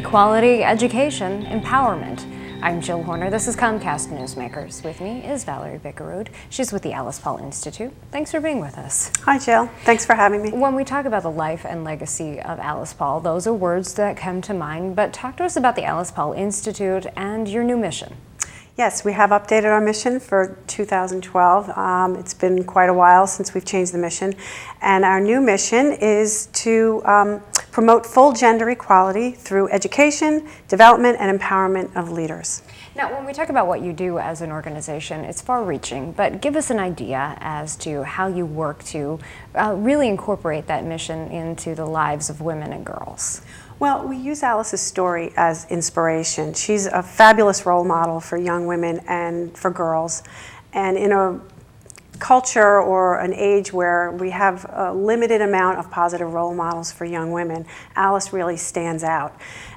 equality, education, empowerment. I'm Jill Horner. This is Comcast Newsmakers. With me is Valerie Buickerood. She's with the Alice Paul Institute. Thanks for being with us. Hi, Jill. Thanks for having me. When we talk about the life and legacy of Alice Paul, those are words that come to mind, but talk to us about the Alice Paul Institute and your new mission. Yes, we have updated our mission for 2012. It's been quite a while since we've changed the mission. And our new mission is to promote full gender equality through education, development, and empowerment of leaders. Now, when we talk about what you do as an organization, it's far-reaching, but give us an idea as to how you work to really incorporate that mission into the lives of women and girls. Well, we use Alice's story as inspiration. She's a fabulous role model for young women and for girls. And in a culture or an age where we have a limited amount of positive role models for young women, Alice really stands out.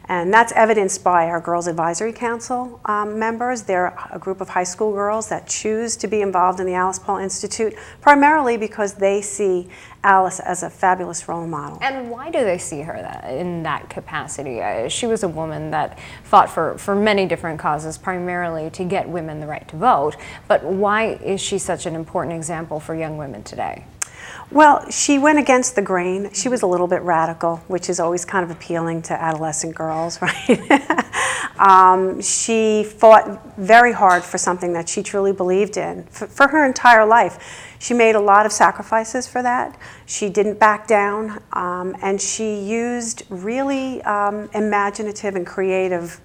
And that's evidenced by our Girls Advisory Council members. They're a group of high school girls that choose to be involved in the Alice Paul Institute, primarily because they see Alice as a fabulous role model. And why do they see her in that capacity? She was a woman that fought for many different causes, primarily to get women the right to vote. But why is she such an important example for young women today? Well, she went against the grain. She was a little bit radical, which is always kind of appealing to adolescent girls, right? She fought very hard for something that she truly believed in for her entire life. She made a lot of sacrifices for that. She didn't back down, and she used really imaginative and creative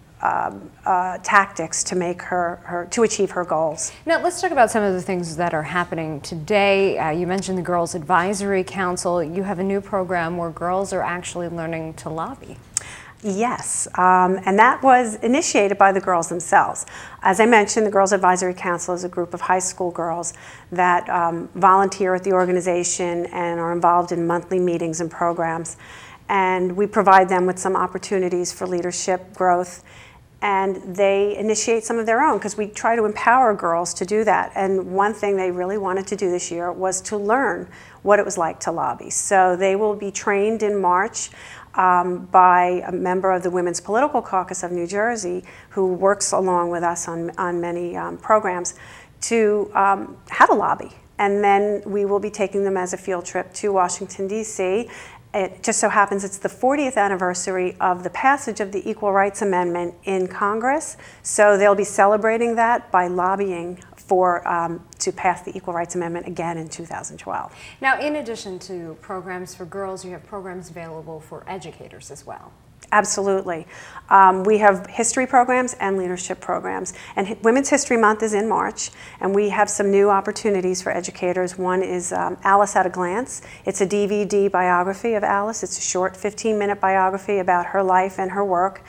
tactics to make to achieve her goals. Now let's talk about some of the things that are happening today. You mentioned the Girls Advisory Council. You have a new program where girls are actually learning to lobby. Yes, and that was initiated by the girls themselves. As I mentioned, the Girls Advisory Council is a group of high school girls that volunteer at the organization and are involved in monthly meetings and programs. And we provide them with some opportunities for leadership growth, and they initiate some of their own because we try to empower girls to do that. And one thing they really wanted to do this year was to learn what it was like to lobby. So they will be trained in March by a member of the Women's Political Caucus of New Jersey who works along with us on many programs to how to lobby. And then we will be taking them as a field trip to Washington, D.C. It just so happens it's the 40th anniversary of the passage of the Equal Rights Amendment in Congress. So they'll be celebrating that by lobbying to pass the Equal Rights Amendment again in 2012. Now, in addition to programs for girls, you have programs available for educators as well. Absolutely. We have history programs and leadership programs. And Women's History Month is in March, and we have some new opportunities for educators. One is Alice at a Glance. It's a DVD biography of Alice. It's a short 15-minute biography about her life and her work.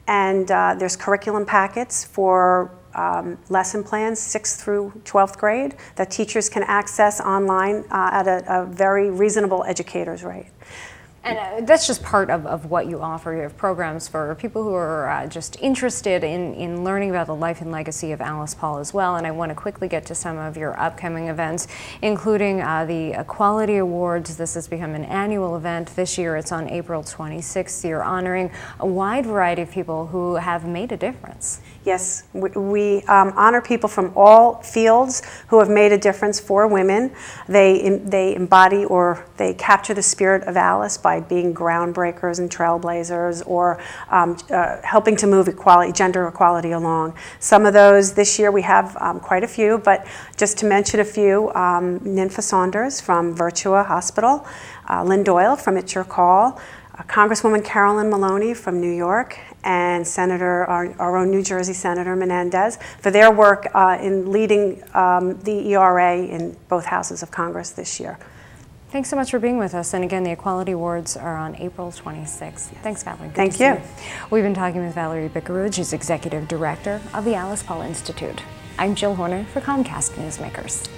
And there's curriculum packets for lesson plans 6th through 12th grade that teachers can access online at a very reasonable educator's rate. And that's just part of what you offer. You have programs for people who are just interested in learning about the life and legacy of Alice Paul as well. And I want to quickly get to some of your upcoming events, including the Equality Awards. This has become an annual event. This year it's on April 26th. You're honoring a wide variety of people who have made a difference. Yes, we honor people from all fields who have made a difference for women. They embody or they capture the spirit of Alice by being groundbreakers and trailblazers, or helping to move gender equality along. Some of those this year we have quite a few, but just to mention a few, Nympha Saunders from Virtua Hospital, Lynn Doyle from It's Your Call, Congresswoman Carolyn Maloney from New York, and our own New Jersey Senator Menendez for their work in leading the ERA in both houses of Congress this year. Thanks so much for being with us. And again, the Equality Awards are on April 26th. Thanks, Valerie. Good Thank you. We've been talking with Valerie Buickerood. She's Executive Director of the Alice Paul Institute. I'm Jill Horner for Comcast Newsmakers.